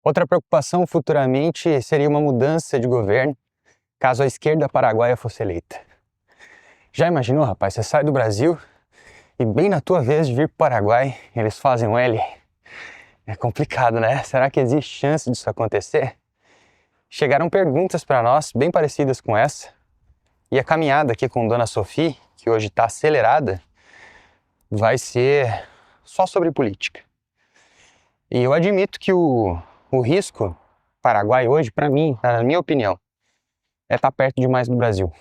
Outra preocupação futuramente seria uma mudança de governo caso a esquerda paraguaia fosse eleita. Já imaginou, rapaz? Você sai do Brasil e bem na tua vez de vir para o Paraguai, eles fazem um L. É complicado, né? Será que existe chance disso acontecer? Chegaram perguntas para nós bem parecidas com essa, e a caminhada aqui com Dona Sophie, que hoje está acelerada, vai ser só sobre política. E eu admito que o risco Paraguai hoje, para mim, na minha opinião, é estar perto demais do Brasil.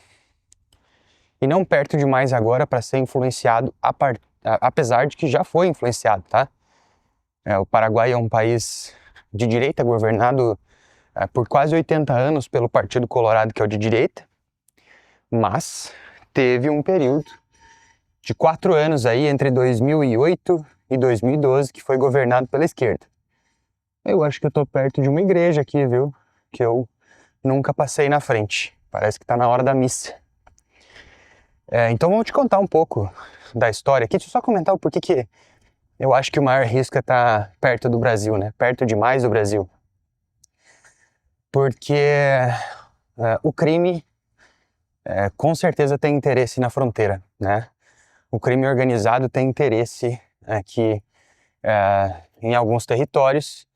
E não perto demais agora para ser influenciado, apesar de que já foi influenciado, tá? O Paraguai é um país de direita, governado por quase 80 anos pelo Partido Colorado, que é o de direita, mas teve um período de 4 anos aí, entre 2008 e 2012, que foi governado pela esquerda. Eu acho que eu tô perto de uma igreja aqui, viu? Que eu nunca passei na frente. Parece que tá na hora da missa. Então vou te contar um pouco da história aqui. Deixa eu só comentar o porquê que eu acho que o maior risco é estar perto do Brasil, né? Perto demais do Brasil. Porque o crime com certeza tem interesse na fronteira, né? O crime organizado tem interesse aqui em alguns territórios.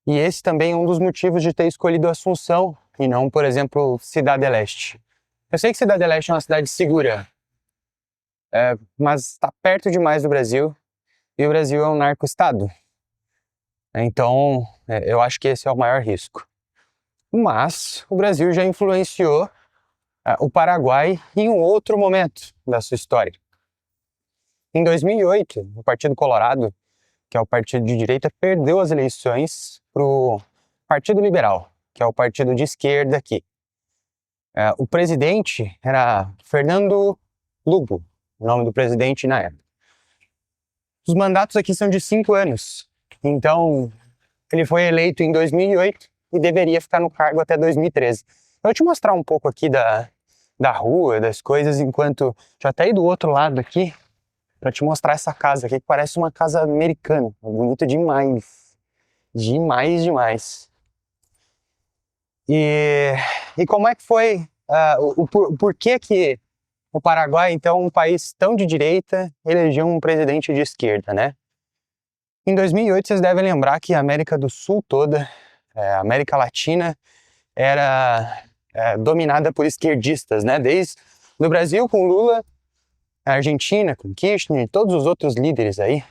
E esse também é um dos motivos de ter escolhido Assunção e não, por exemplo, Cidade del Este. Eu sei que Cidade del Este é uma cidade segura, mas está perto demais do Brasil e o Brasil é um narco-estado. Então, eu acho que esse é o maior risco. Mas o Brasil já influenciou o Paraguai em um outro momento da sua história. Em 2008, o Partido Colorado, que é o partido de direita, perdeu as eleições para o Partido Liberal, que é o partido de esquerda aqui. O presidente era Fernando Lugo, o nome do presidente na época. Os mandatos aqui são de 5 anos, então ele foi eleito em 2008 e deveria ficar no cargo até 2013. Eu vou te mostrar um pouco aqui da rua, das coisas, enquanto já até ir do outro lado aqui, para te mostrar essa casa aqui, que parece uma casa americana, bonita demais, demais. E como é que foi, o porquê que o Paraguai, então, um país tão de direita, elegeu um presidente de esquerda, né? Em 2008, vocês devem lembrar que a América do Sul toda, a América Latina, era dominada por esquerdistas, né? Desde o Brasil com Lula, a Argentina com Kirchner, todos os outros líderes aí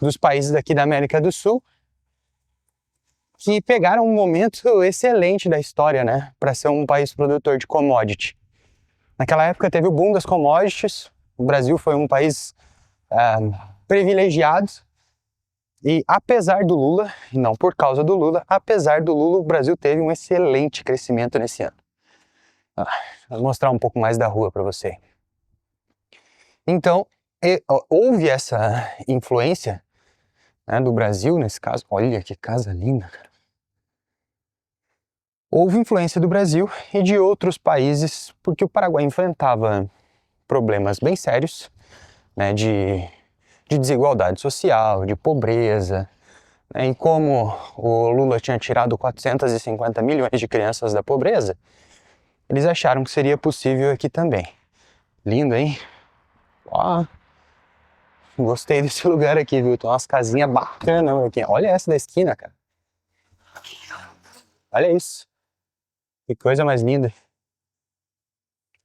dos países daqui da América do Sul, que pegaram um momento excelente da história, né? Para ser um país produtor de commodity. Naquela época teve o boom das commodities, o Brasil foi um país privilegiado, e apesar do Lula, e não por causa do Lula, apesar do Lula, o Brasil teve um excelente crescimento nesse ano. Vou mostrar um pouco mais da rua para você. Então, houve essa influência, né, do Brasil nesse caso. Olha que casa linda, cara. Houve influência do Brasil e de outros países, porque o Paraguai enfrentava problemas bem sérios, né, de desigualdade social, de pobreza, né, e como o Lula tinha tirado 450 milhões de crianças da pobreza, eles acharam que seria possível aqui também. Lindo, hein? Ó, gostei desse lugar aqui, viu? Tem umas casinhas bacanas aqui. Olha essa da esquina, cara. Olha isso. Que coisa mais linda.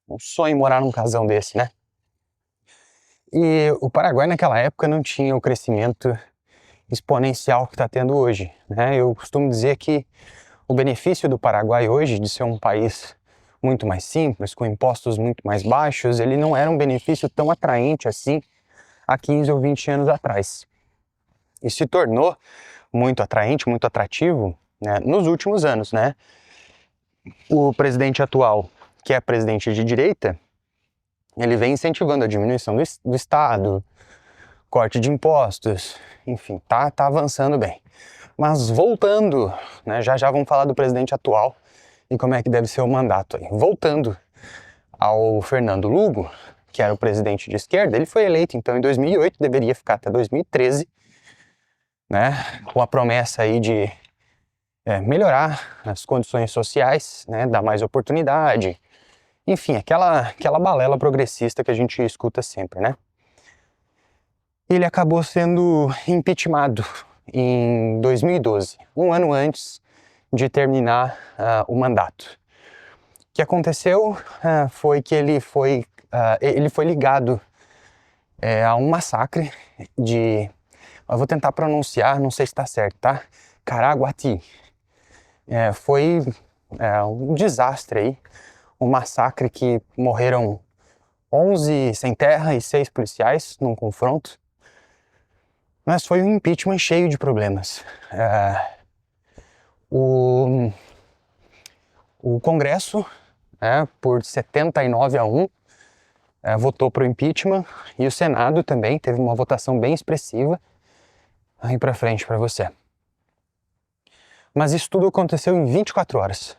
Um sonho morar num casão desse, né? E o Paraguai naquela época não tinha o crescimento exponencial que está tendo hoje, né? Eu costumo dizer que o benefício do Paraguai hoje de ser um país muito mais simples, com impostos muito mais baixos, ele não era um benefício tão atraente assim há 15 ou 20 anos atrás. E se tornou muito atraente, muito atrativo, né, nos últimos anos, né? O presidente atual, que é presidente de direita, ele vem incentivando a diminuição do Estado, corte de impostos, enfim, tá avançando bem. Mas voltando, né, já vamos falar do presidente atual e como é que deve ser o mandato aí. Voltando ao Fernando Lugo, que era o presidente de esquerda, ele foi eleito então em 2008, deveria ficar até 2013, né, com a promessa aí de melhorar as condições sociais, né, dar mais oportunidade, enfim, aquela balela progressista que a gente escuta sempre, né? Ele acabou sendo impeachmentado em 2012, um ano antes de terminar o mandato. O que aconteceu foi que ele foi ligado a um massacre de... Eu vou tentar pronunciar, não sei se está certo, tá? Caraguatí. Foi um desastre aí, um massacre que morreram 11 sem terra e 6 policiais num confronto. Mas foi um impeachment cheio de problemas. O Congresso, por 79-1, votou para o impeachment, e o Senado também teve uma votação bem expressiva. Aí para frente para você. Mas isso tudo aconteceu em 24 horas.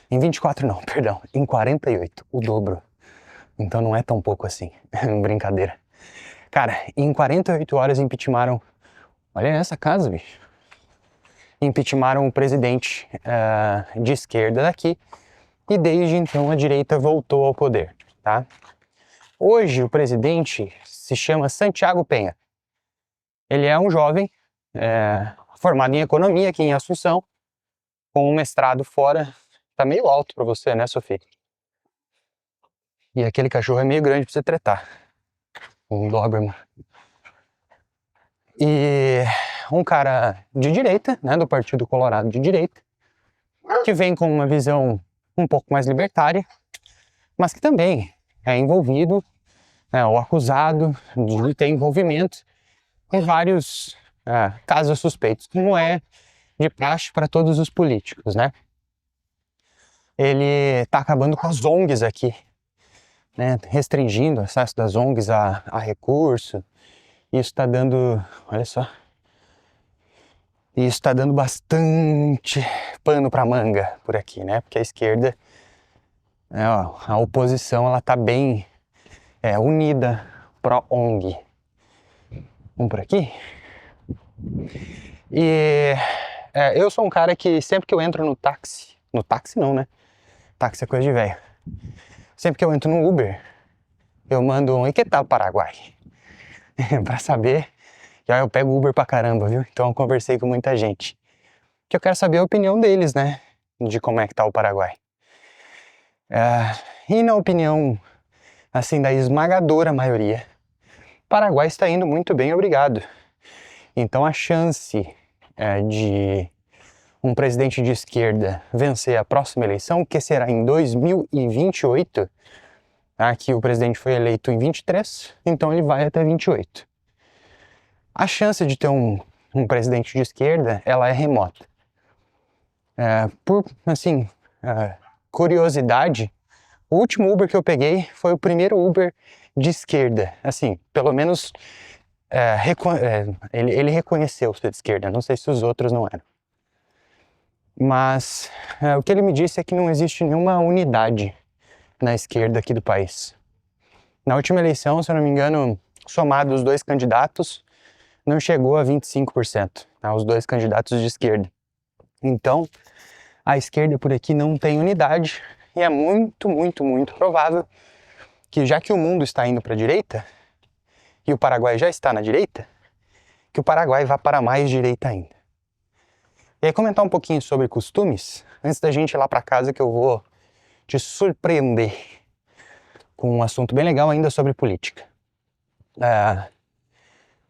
Em 24 não, perdão, em 48, o dobro. Então não é tão pouco assim, brincadeira. Cara, em 48 horas impeachmentaram, olha essa casa, bicho. Impeachmentaram o presidente de esquerda daqui, e desde então a direita voltou ao poder, tá? Hoje o presidente se chama Santiago Penha. Ele é um jovem formado em economia aqui em Assunção, com um mestrado fora. Tá meio alto pra você, né, Sofia? E aquele cachorro é meio grande pra você tretar. Um Doberman. E um cara de direita, né, do Partido Colorado de direita, que vem com uma visão um pouco mais libertária, mas que também é envolvido, ou acusado de ter envolvimento em vários casos suspeitos, como é de praxe para todos os políticos, né? Ele está acabando com as ONGs aqui, né? Restringindo o acesso das ONGs a recurso. Isso está dando, olha só, isso está dando bastante pano para manga por aqui, né? Porque a esquerda, a oposição, ela está bem unida pró-ONG. Vamos por aqui? E eu sou um cara que sempre que eu entro no táxi não, né? Táxi é coisa de velho. Sempre que eu entro no Uber, eu mando um "E que tal Paraguai?" pra saber. E aí eu pego Uber pra caramba, viu? Então eu conversei com muita gente. Que eu quero saber a opinião deles, né? De como é que tá o Paraguai. E na opinião, assim, da esmagadora maioria, o Paraguai está indo muito bem, obrigado. Então a chance de um presidente de esquerda vencer a próxima eleição, que será em 2028, aqui o presidente foi eleito em 23, então ele vai até 28. A chance de ter um presidente de esquerda, ela é remota. Por, assim, curiosidade, o último Uber que eu peguei foi o primeiro Uber de esquerda. Assim, pelo menos ele reconheceu ser de esquerda, não sei se os outros não eram. Mas o que ele me disse é que não existe nenhuma unidade na esquerda aqui do país. Na última eleição, se eu não me engano, somado os dois candidatos, não chegou a 25%, os dois candidatos de esquerda. Então, a esquerda por aqui não tem unidade, e é muito, muito, muito provável que, já que o mundo está indo para a direita, e o Paraguai já está na direita, que o Paraguai vá para mais direita ainda. E aí, comentar um pouquinho sobre costumes, antes da gente ir lá para casa, que eu vou te surpreender com um assunto bem legal ainda sobre política.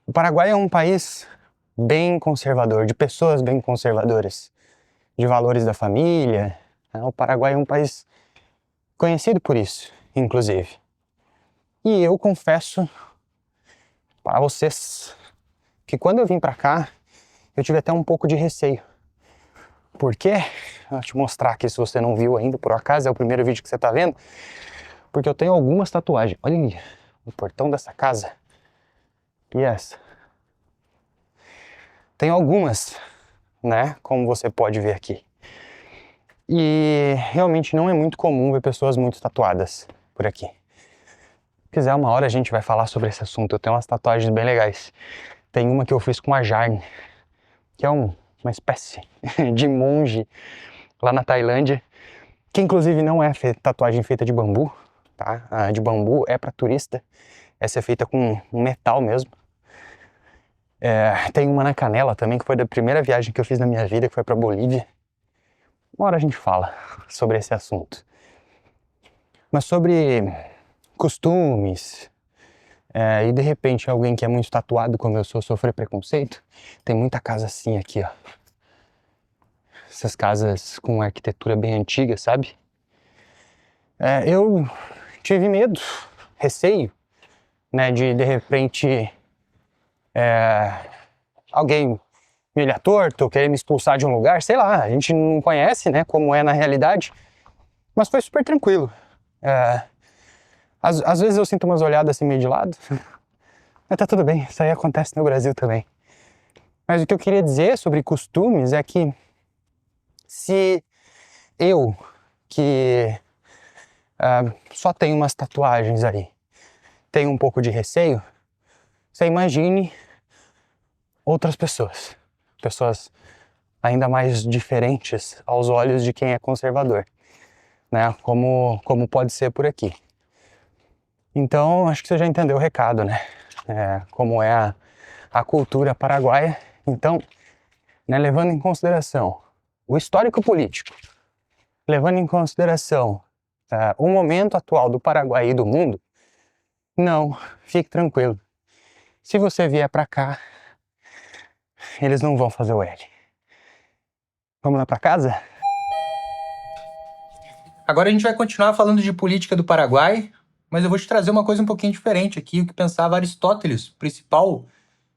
O Paraguai é um país bem conservador, de pessoas bem conservadoras, de valores da família. O Paraguai é um país conhecido por isso, inclusive. E eu confesso para vocês que quando eu vim para cá, eu tive até um pouco de receio. Por quê? Vou te mostrar aqui, se você não viu ainda, por acaso é o primeiro vídeo que você está vendo, porque eu tenho algumas tatuagens. Olha o portão dessa casa. E essa. Tem algumas, né? Como você pode ver aqui. E realmente não é muito comum ver pessoas muito tatuadas por aqui. Se quiser, uma hora a gente vai falar sobre esse assunto. Eu tenho umas tatuagens bem legais. Tem uma que eu fiz com a Jarn, que é uma espécie de monge lá na Tailândia, que inclusive não é tatuagem feita de bambu, tá? A de bambu é para turista, essa é feita com metal mesmo. Tem uma na canela também, que foi da primeira viagem que eu fiz na minha vida, que foi para Bolívia. Uma hora a gente fala sobre esse assunto. Mas sobre costumes, e de repente alguém que é muito tatuado como eu sou sofrer preconceito, tem muita casa assim aqui, ó. Essas casas com arquitetura bem antiga, sabe? Eu tive medo, receio, né, de repente alguém me olhar torto, querer me expulsar de um lugar, sei lá, a gente não conhece, né, como é na realidade, mas foi super tranquilo. Às vezes eu sinto umas olhadas assim meio de lado, mas tá tudo bem, isso aí acontece no Brasil também. Mas o que eu queria dizer sobre costumes é que se eu, que só tenho umas tatuagens aí, tenho um pouco de receio, você imagine outras pessoas ainda mais diferentes aos olhos de quem é conservador, né? Como pode ser por aqui. Então, acho que você já entendeu o recado, né? Como é a cultura paraguaia. Então, né, levando em consideração o histórico político, levando em consideração o momento atual do Paraguai e do mundo, não, fique tranquilo. Se você vier pra cá, eles não vão fazer o L. Vamos lá pra casa? Agora a gente vai continuar falando de política do Paraguai, mas eu vou te trazer uma coisa um pouquinho diferente aqui, o que pensava Aristóteles, principal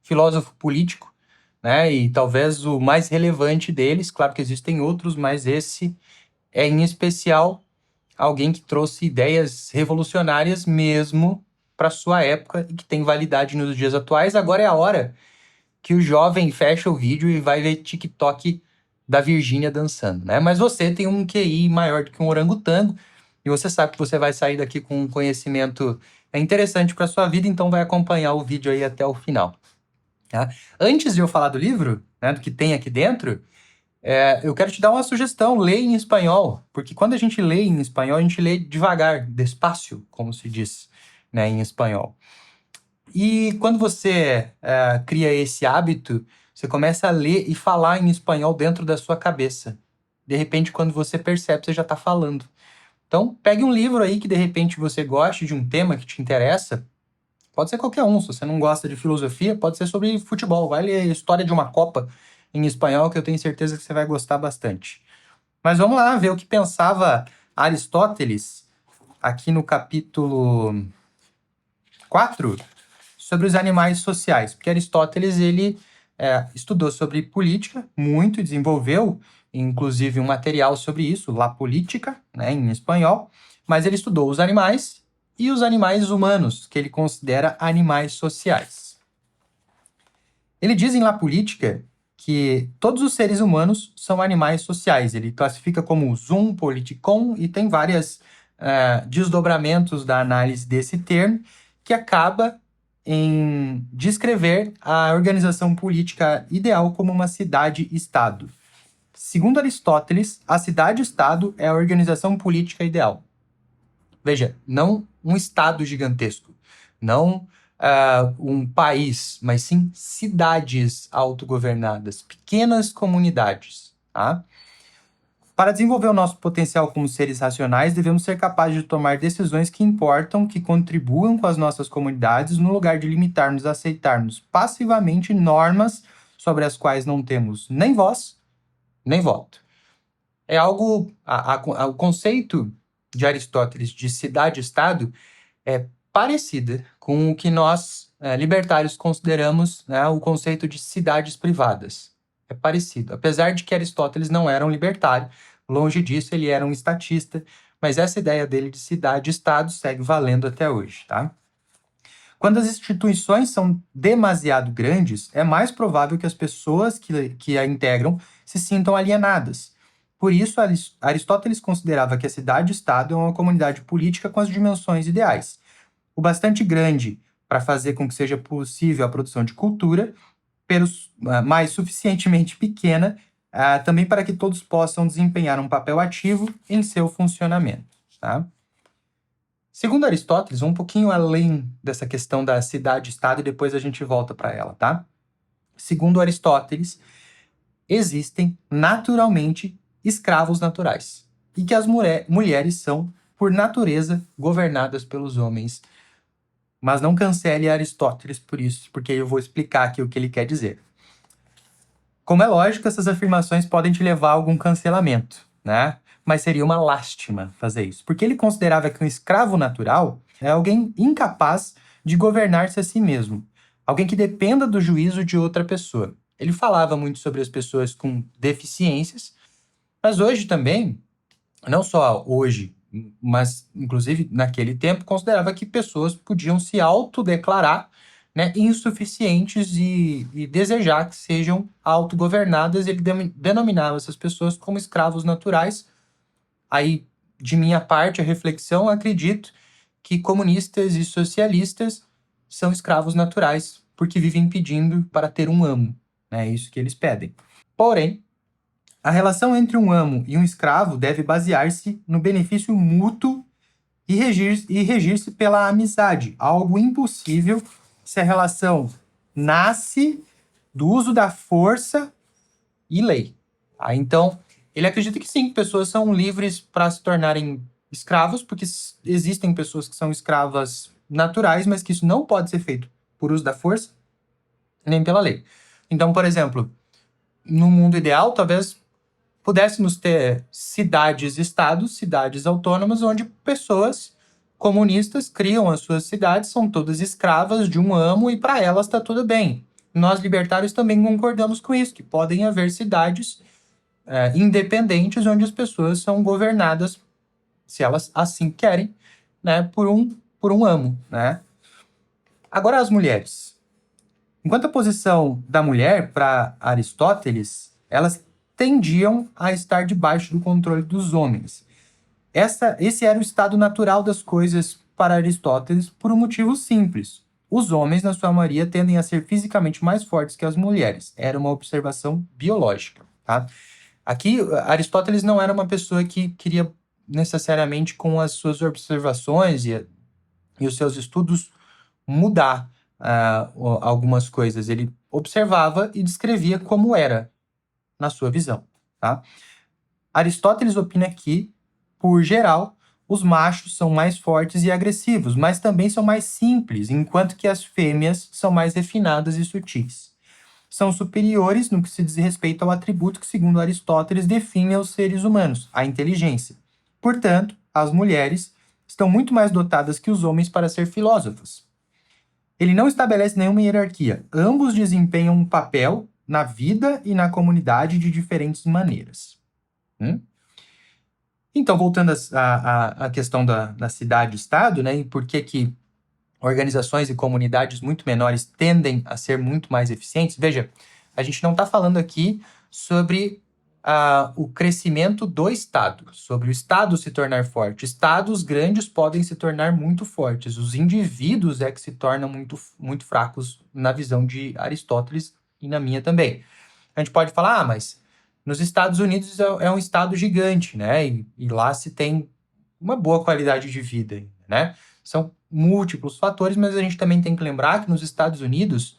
filósofo político, né? E talvez o mais relevante deles. Claro que existem outros, mas esse é em especial alguém que trouxe ideias revolucionárias mesmo para sua época e que tem validade nos dias atuais. Agora é a hora que o jovem fecha o vídeo e vai ver TikTok da Virgínia dançando, né? Mas você tem um QI maior do que um orangotango e você sabe que você vai sair daqui com um conhecimento interessante para sua vida, então vai acompanhar o vídeo aí até o final. Tá? Antes de eu falar do livro, né, do que tem aqui dentro, eu quero te dar uma sugestão: leia em espanhol, porque quando a gente lê em espanhol, a gente lê devagar, despacio, como se diz, né, em espanhol. E quando você cria esse hábito, você começa a ler e falar em espanhol dentro da sua cabeça. De repente, quando você percebe, você já está falando. Então, pegue um livro aí que de repente você goste de um tema que te interessa. Pode ser qualquer um. Se você não gosta de filosofia, pode ser sobre futebol. Vai ler a história de uma Copa em espanhol, que eu tenho certeza que você vai gostar bastante. Mas vamos lá ver o que pensava Aristóteles aqui no capítulo 4 sobre os animais sociais. Porque Aristóteles ele estudou sobre política muito e desenvolveu, inclusive, um material sobre isso, La Política, né, em espanhol. Mas ele estudou os animais e os animais humanos, que ele considera animais sociais. Ele diz em La Política que todos os seres humanos são animais sociais. Ele classifica como zoom politikon e tem vários desdobramentos da análise desse termo, que acaba em descrever a organização política ideal como uma cidade-estado. Segundo Aristóteles, a cidade-estado é a organização política ideal. Veja, não um estado gigantesco, não um país, mas sim cidades autogovernadas, pequenas comunidades. Tá? Para desenvolver o nosso potencial como seres racionais, devemos ser capazes de tomar decisões que importam, que contribuam com as nossas comunidades, no lugar de limitar-nos a aceitarmos passivamente normas sobre as quais não temos nem voz, nem voto. É algo... o conceito de Aristóteles de cidade-estado é parecida com o que nós, libertários, consideramos, né, o conceito de cidades privadas. É parecido. Apesar de que Aristóteles não era um libertário, longe disso, ele era um estatista, mas essa ideia dele de cidade-estado segue valendo até hoje, tá? Quando as instituições são demasiado grandes, é mais provável que as pessoas que a integram se sintam alienadas. Por isso, Aristóteles considerava que a cidade-estado é uma comunidade política com as dimensões ideais. O bastante grande para fazer com que seja possível a produção de cultura mas suficientemente pequena, também para que todos possam desempenhar um papel ativo em seu funcionamento. Tá? Segundo Aristóteles, um pouquinho além dessa questão da cidade-estado, e depois a gente volta para ela, tá? Segundo Aristóteles, existem naturalmente escravos naturais e que as mulheres são, por natureza, governadas pelos homens. Mas não cancele Aristóteles por isso, porque eu vou explicar aqui o que ele quer dizer. Como é lógico, essas afirmações podem te levar a algum cancelamento, né? Mas seria uma lástima fazer isso, porque ele considerava que um escravo natural é alguém incapaz de governar-se a si mesmo, alguém que dependa do juízo de outra pessoa. Ele falava muito sobre as pessoas com deficiências, mas hoje também, não só hoje, mas inclusive naquele tempo, considerava que pessoas podiam se autodeclarar, né, insuficientes e desejar que sejam autogovernadas. Ele denominava essas pessoas como escravos naturais. Aí, de minha parte, a reflexão, acredito que comunistas e socialistas são escravos naturais, porque vivem pedindo para ter um amo. É isso que eles pedem. Porém, a relação entre um amo e um escravo deve basear-se no benefício mútuo e regir-se pela amizade, algo impossível se a relação nasce do uso da força e lei. Então, ele acredita que sim, pessoas são livres para se tornarem escravos, porque existem pessoas que são escravas naturais, mas que isso não pode ser feito por uso da força nem pela lei. Então, por exemplo, no mundo ideal, talvez pudéssemos ter cidades-estados, cidades autônomas, onde pessoas comunistas criam as suas cidades, são todas escravas de um amo e para elas está tudo bem. Nós libertários também concordamos com isso, que podem haver cidades independentes onde as pessoas são governadas, se elas assim querem, né, por um amo, né? Agora as mulheres. Enquanto a posição da mulher, para Aristóteles, elas tendiam a estar debaixo do controle dos homens. Esse era o estado natural das coisas para Aristóteles por um motivo simples. Os homens, na sua maioria, tendem a ser fisicamente mais fortes que as mulheres. Era uma observação biológica. Tá? Aqui, Aristóteles não era uma pessoa que queria necessariamente, com as suas observações e os seus estudos, mudar algumas coisas. Ele observava e descrevia como era, na sua visão. Tá? Aristóteles opina que, por geral, os machos são mais fortes e agressivos, mas também são mais simples, enquanto que as fêmeas são mais refinadas e sutis. São superiores no que se diz respeito ao atributo que, segundo Aristóteles, define aos seres humanos, a inteligência. Portanto, as mulheres estão muito mais dotadas que os homens para ser filósofos. Ele não estabelece nenhuma hierarquia. Ambos desempenham um papel na vida e na comunidade de diferentes maneiras. Então, voltando à questão da cidade-estado, né, e por que organizações e comunidades muito menores tendem a ser muito mais eficientes, veja, a gente não está falando aqui sobre o crescimento do Estado, sobre o Estado se tornar forte. Estados grandes podem se tornar muito fortes, os indivíduos é que se tornam muito, muito fracos na visão de Aristóteles e na minha também. A gente pode falar, mas nos Estados Unidos é um estado gigante, né? E lá se tem uma boa qualidade de vida, né? São múltiplos fatores, mas a gente também tem que lembrar que nos Estados Unidos,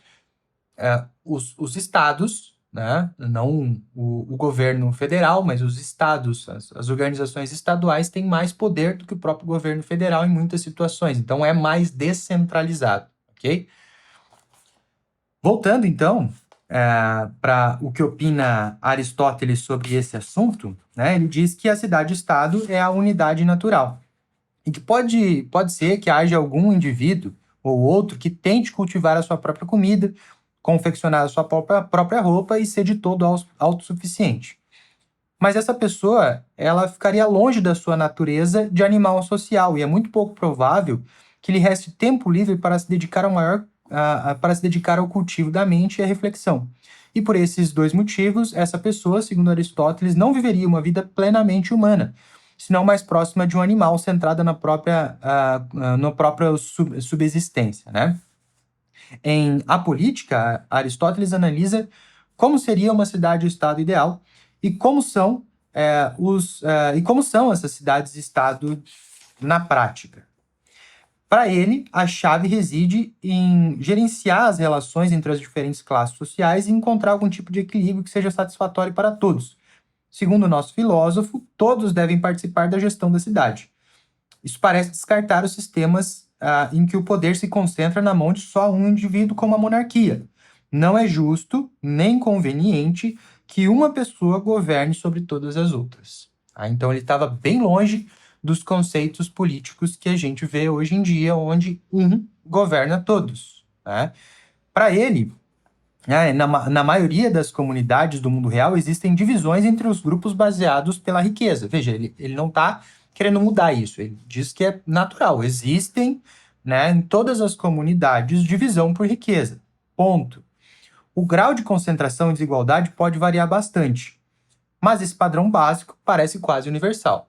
os estados, né? Não o governo federal, mas os estados, as organizações estaduais têm mais poder do que o próprio governo federal em muitas situações. Então, é mais descentralizado, ok? Voltando, então, para o que opina Aristóteles sobre esse assunto, né? Ele diz que a cidade-estado é a unidade natural. E que pode ser que haja algum indivíduo ou outro que tente cultivar a sua própria comida, confeccionar a sua própria roupa e ser de todo autossuficiente. Mas essa pessoa, ela ficaria longe da sua natureza de animal social, e é muito pouco provável que lhe reste tempo livre para se dedicar ao cultivo da mente e à reflexão. E por esses dois motivos, essa pessoa, segundo Aristóteles, não viveria uma vida plenamente humana, senão mais próxima de um animal, centrada na própria subsistência, né? Em A Política, Aristóteles analisa como seria uma cidade-estado ideal e como são, essas cidades-estado na prática. Para ele, a chave reside em gerenciar as relações entre as diferentes classes sociais e encontrar algum tipo de equilíbrio que seja satisfatório para todos. Segundo o nosso filósofo, todos devem participar da gestão da cidade. Isso parece descartar os sistemas em que o poder se concentra na mão de só um indivíduo, como a monarquia. Não é justo nem conveniente que uma pessoa governe sobre todas as outras. Então ele estava bem longe dos conceitos políticos que a gente vê hoje em dia, onde um governa todos. Né? Para ele, na maioria das comunidades do mundo real, existem divisões entre os grupos baseados pela riqueza. Veja, ele não está querendo mudar isso. Ele diz que é natural. Existem, né, em todas as comunidades divisão por riqueza. Ponto. O grau de concentração e desigualdade pode variar bastante, mas esse padrão básico parece quase universal.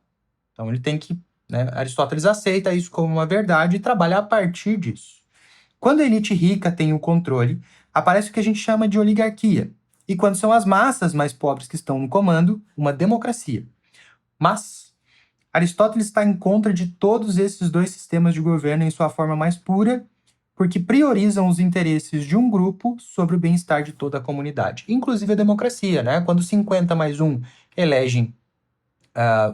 Então ele tem que, né, Aristóteles aceita isso como uma verdade e trabalha a partir disso. Quando a elite rica tem o controle, aparece o que a gente chama de oligarquia. E quando são as massas mais pobres que estão no comando, uma democracia. Mas Aristóteles está em contra de todos esses dois sistemas de governo em sua forma mais pura, porque priorizam os interesses de um grupo sobre o bem-estar de toda a comunidade. Inclusive a democracia, né? Quando 50 mais 1 elegem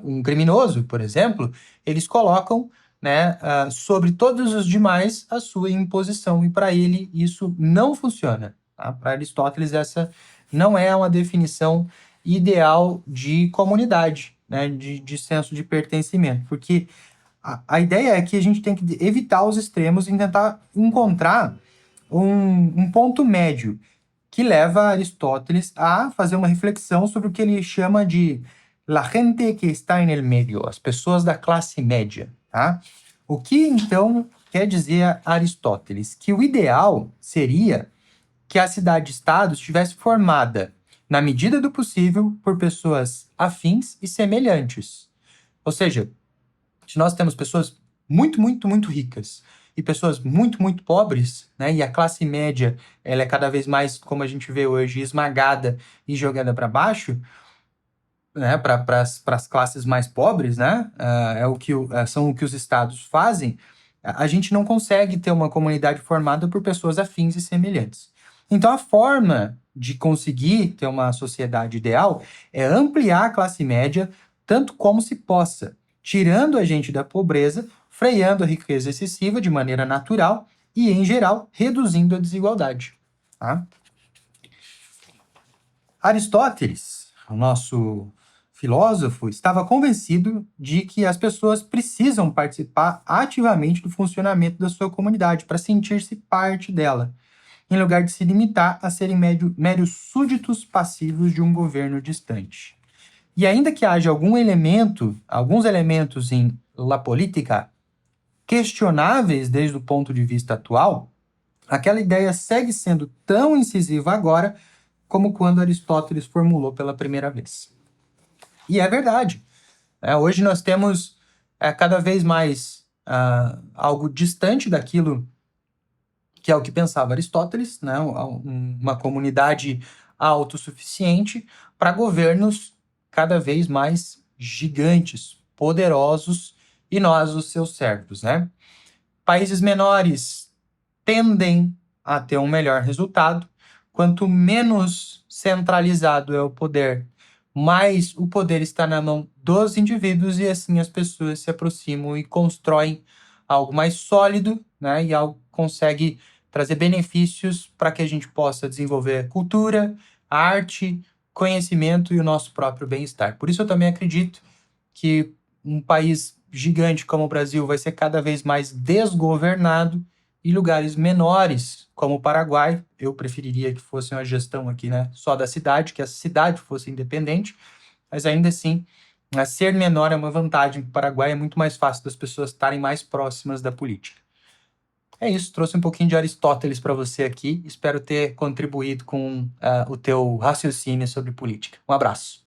um criminoso, por exemplo, eles colocam, né, sobre todos os demais a sua imposição, e para ele isso não funciona. Tá? Para Aristóteles, essa não é uma definição ideal de comunidade, né, de senso de pertencimento, porque a ideia é que a gente tem que evitar os extremos e tentar encontrar um ponto médio que leva Aristóteles a fazer uma reflexão sobre o que ele chama de la gente que está en el medio, as pessoas da classe média. Tá? O que então quer dizer Aristóteles? Que o ideal seria que a cidade-estado estivesse formada, na medida do possível, por pessoas afins e semelhantes. Ou seja, se nós temos pessoas muito, muito, muito ricas e pessoas muito, muito pobres, né, e a classe média ela é cada vez mais, como a gente vê hoje, esmagada e jogada para baixo, né, para as classes mais pobres, né, são o que os estados fazem, a gente não consegue ter uma comunidade formada por pessoas afins e semelhantes. Então, a forma de conseguir ter uma sociedade ideal é ampliar a classe média tanto como se possa, tirando a gente da pobreza, freando a riqueza excessiva de maneira natural e, em geral, reduzindo a desigualdade. Tá? Aristóteles, o nosso filósofo, estava convencido de que as pessoas precisam participar ativamente do funcionamento da sua comunidade para sentir-se parte dela, em lugar de se limitar a serem meros súditos passivos de um governo distante. E ainda que haja alguns elementos em La Política questionáveis desde o ponto de vista atual, aquela ideia segue sendo tão incisiva agora como quando Aristóteles formulou pela primeira vez. E é verdade. Hoje nós temos cada vez mais algo distante daquilo que é o que pensava Aristóteles, né? Uma comunidade autossuficiente para governos cada vez mais gigantes, poderosos, e nós, os seus servos. Né? Países menores tendem a ter um melhor resultado. Quanto menos centralizado é o poder, mais o poder está na mão dos indivíduos, e assim as pessoas se aproximam e constroem algo mais sólido, né? E algo que consegue trazer benefícios para que a gente possa desenvolver cultura, arte, conhecimento e o nosso próprio bem-estar. Por isso eu também acredito que um país gigante como o Brasil vai ser cada vez mais desgovernado, e lugares menores, como o Paraguai, eu preferiria que fosse uma gestão aqui, né, só da cidade, que a cidade fosse independente, mas ainda assim, ser menor é uma vantagem. O Paraguai é muito mais fácil das pessoas estarem mais próximas da política. É isso, trouxe um pouquinho de Aristóteles para você aqui, espero ter contribuído com o teu raciocínio sobre política. Um abraço.